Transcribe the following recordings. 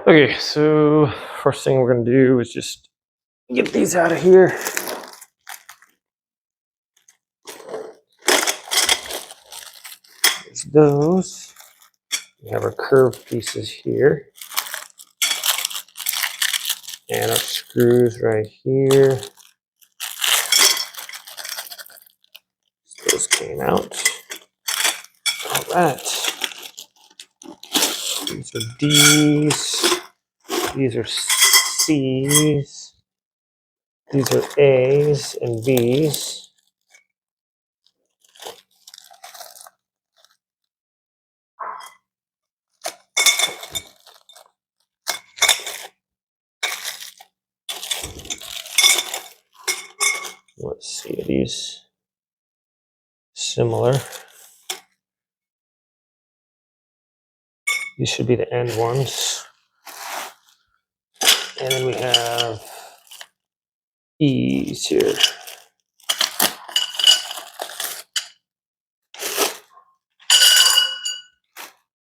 Okay, so first thing we're gonna do is just get these out of here. There's those. We have our curved pieces here. And our screws right here. Those came out. All right. These are D's. These are C's. These are A's and B's. Let's see, are these similar? These should be the end ones. And then we have E's here.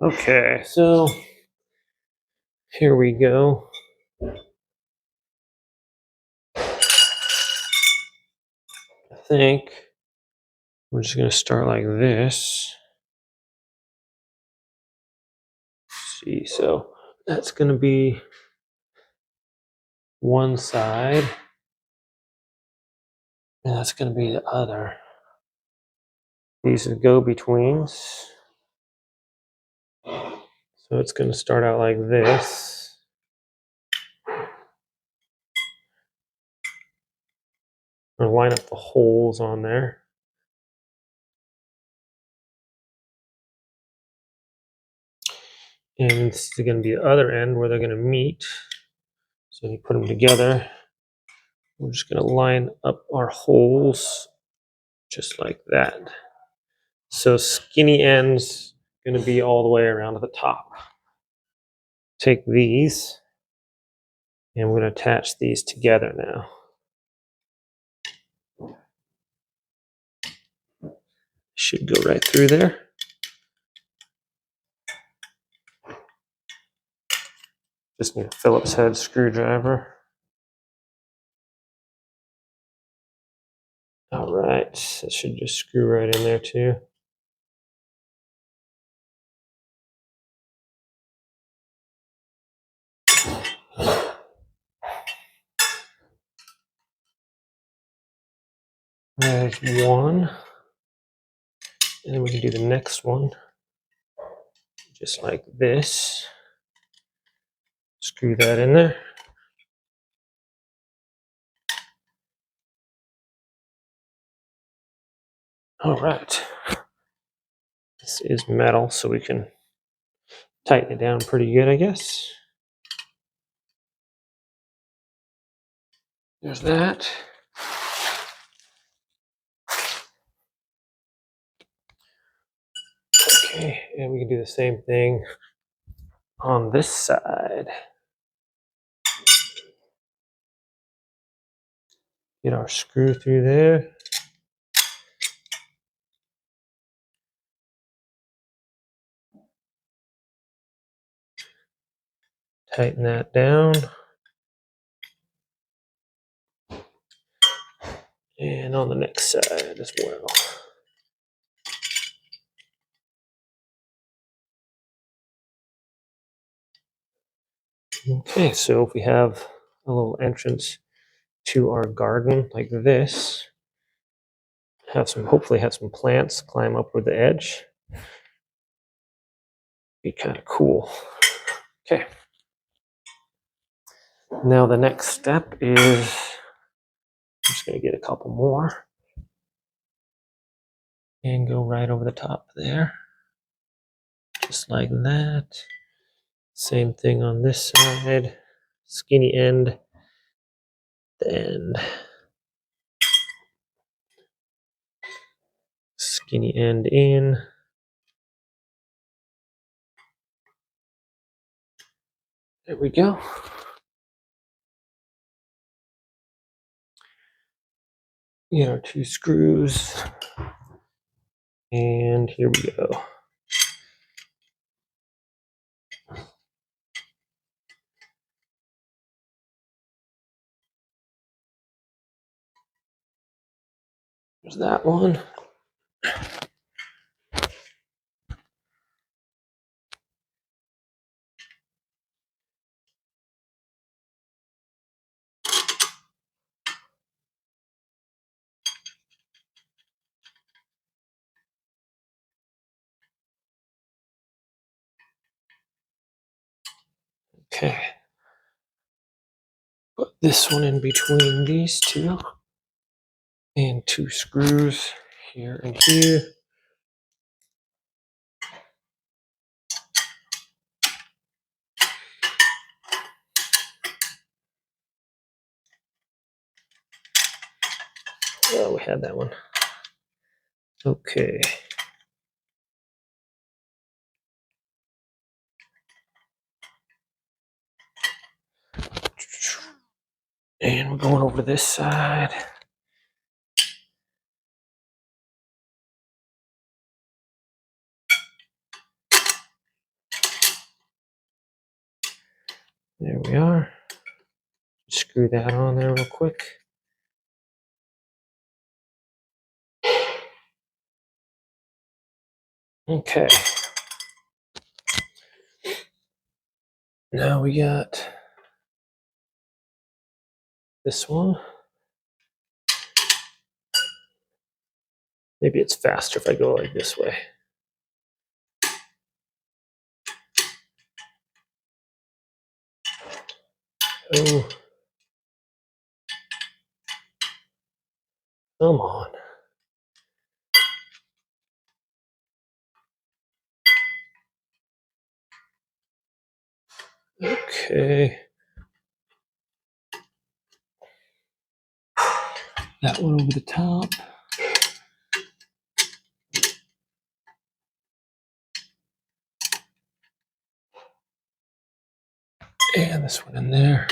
Okay, so here we go. I think we're just going to start like this. See, so that's going to be one side, and that's going to be the other. These are go-betweens. So it's going to start out like this. I'm going to line up the holes on there. And this is going to be the other end where they're going to meet. So you put them together. We're just going to line up our holes just like that. So skinny ends going to be all the way around to the top. Take these and we're going to attach these together now. Should go right through there. Just need a Phillips head screwdriver. All right, that should just screw right in there too. There's one. And then we can do the next one. Just like this. Screw that in there. All right. This is metal, so we can tighten it down pretty good, I guess. There's that. Okay, and we can do the same thing on this side. Get our screw through there. Tighten that down. And on the next side as well. Okay, so if we have a little entrance to our garden like this, hopefully have some plants climb up with the edge. Be kind of cool. Okay. Now the next step is I'm just going to get a couple more and go right over the top there. Just like that. Same thing on this side. Skinny end. Then skinny end in. There we go. Get our two screws. And here we go. There's that one. Okay. Put this one in between these two. And 2 screws here and here. Oh, we had that one. Okay. And we're going over to this side. There we are. Screw that on there real quick. Okay. Now we got this one. Maybe it's faster if I go like this way. Oh. Come on. Okay. That one over the top. And this one in there.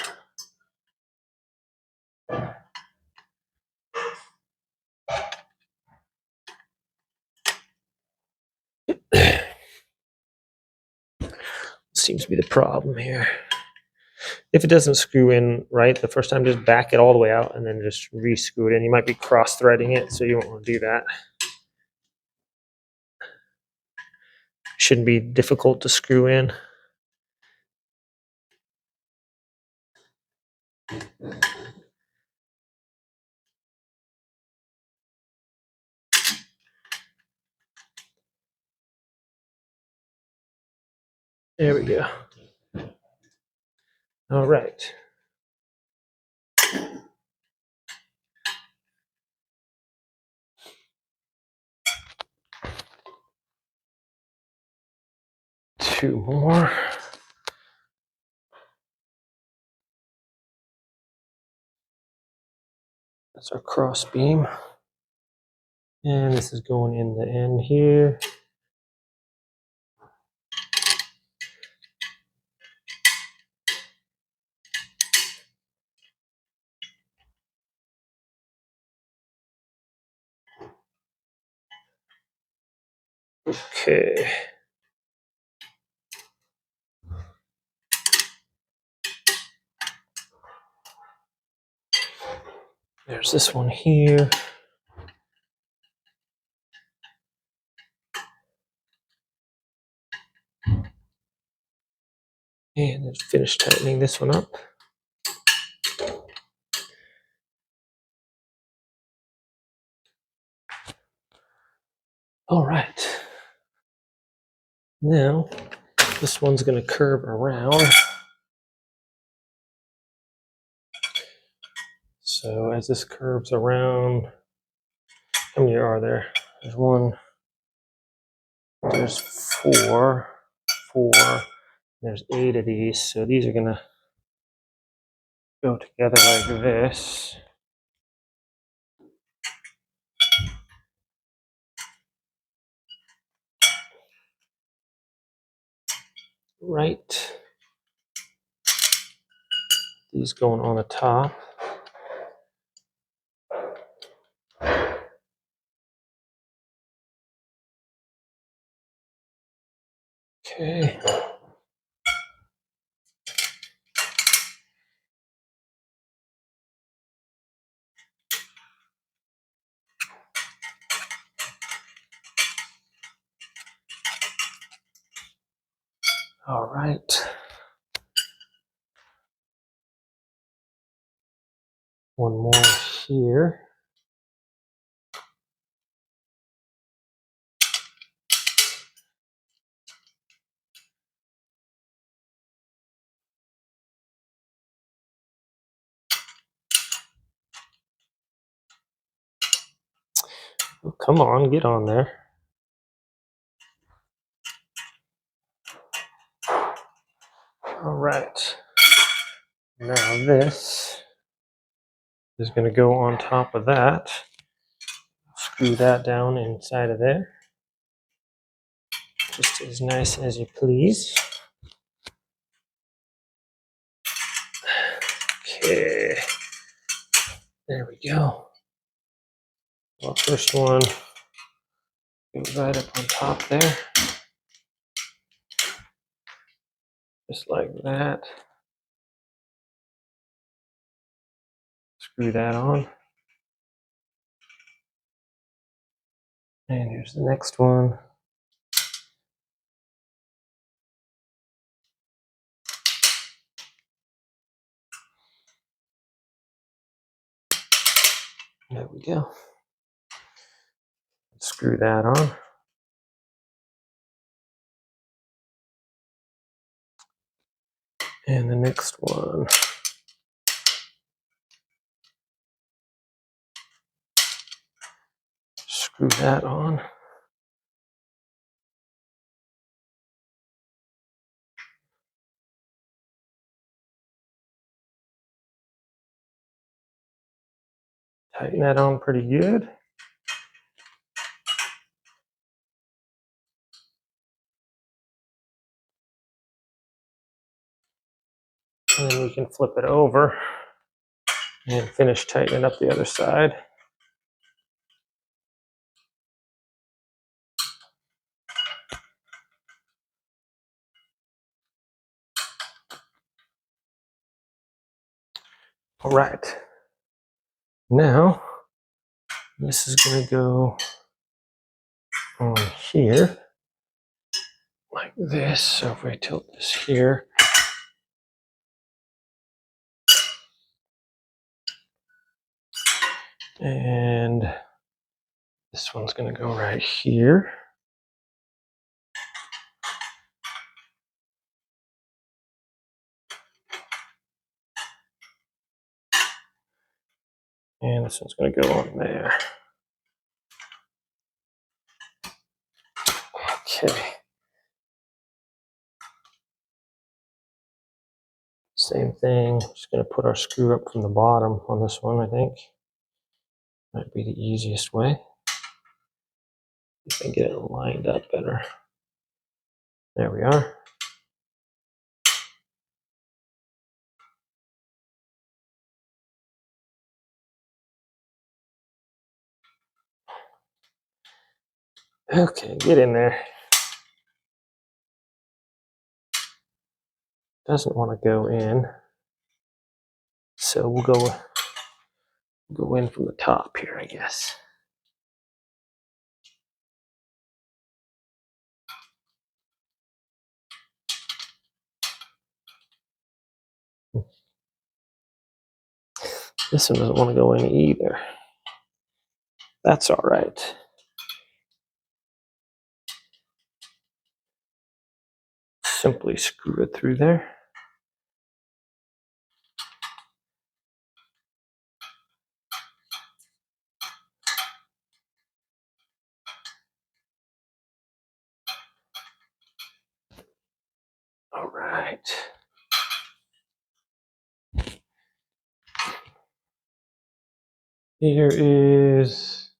Seems to be the problem here. If it doesn't screw in right the first time, just back it all the way out and then just re-screw it in. You might be cross-threading it, so you won't want to do that. Shouldn't be difficult to screw in. There we go. All right. Two more. That's our cross beam. And this is going in the end here. Okay. There's this one here. And then finish tightening this one up. All right. Now, this one's going to curve around. So as this curves around, how many are there? There's one, there's four, there's 8 of these. So these are going to go together like this. Right. These going on the top. Okay. All right. One more here. Oh, come on, get on there. All right. Now this is going to go on top of that. Screw that down inside of there. Just as nice as you please. Okay. There we go. Well, first one goes right up on top there. Just like that. Screw that on. And here's the next one. There we go. Screw that on. And the next one. Screw that on. Tighten that on pretty good. And then we can flip it over and finish tightening up the other side. All right. Now, this is going to go on here like this. So if I tilt this here, and this one's going to go right here. And this one's going to go on there. Okay. Same thing. Just going to put our screw up from the bottom on this one, I think. Might be the easiest way. If I get it lined up better. There we are. Okay, get in there. Doesn't want to go in. So we'll go in from the top here, I guess. This one doesn't want to go in either. That's all right. Simply screw it through there. All right. Here is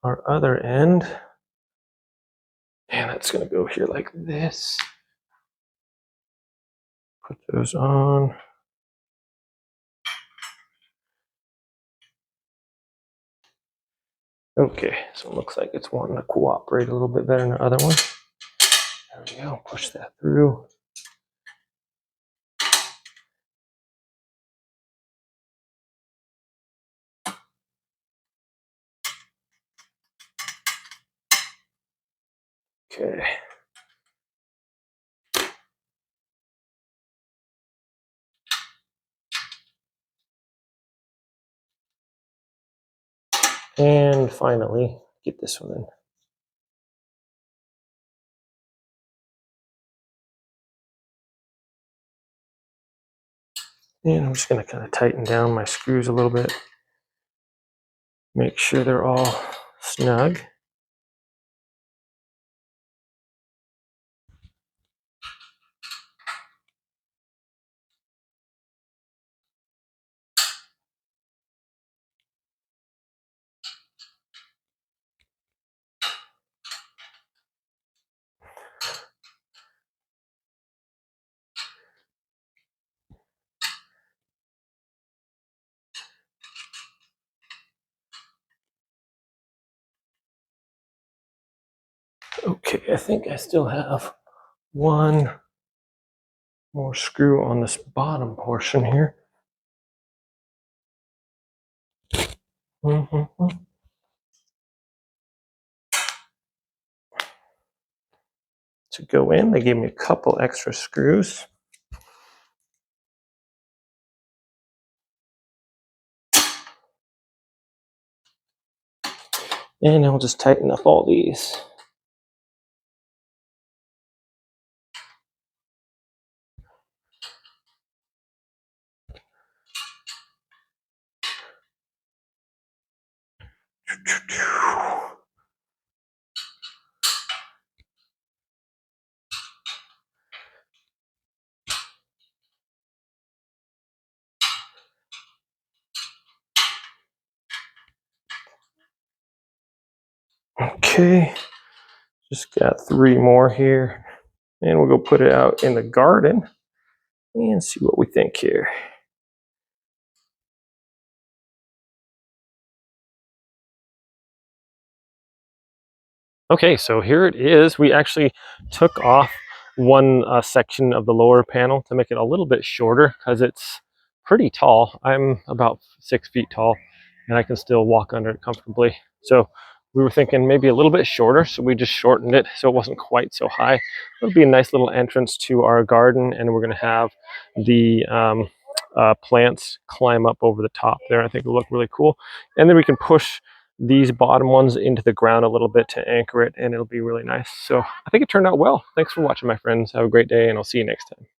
our other end. And it's going to go here like this. Put those on. Okay, so it looks like it's wanting to cooperate a little bit better than the other one. There we go, push that through. Okay. And finally, get this one in. And I'm just going to kind of tighten down my screws a little bit. Make sure they're all snug. Okay, I think I still have one more screw on this bottom portion here. To go in, they gave me a couple extra screws. And I'll just tighten up all these. Okay, just got 3 more here. And we'll go put it out in the garden and see what we think here. Okay, so here it is. We actually took off one section of the lower panel to make it a little bit shorter because it's pretty tall. I'm about 6 feet tall and I can still walk under it comfortably. So we were thinking maybe a little bit shorter, so we just shortened it so it wasn't quite so high. It'll be a nice little entrance to our garden, and we're going to have the plants climb up over the top there. I think it'll look really cool. And then we can push these bottom ones into the ground a little bit to anchor it, and it'll be really nice. So I think it turned out well. Thanks for watching, my friends. Have a great day, and I'll see you next time.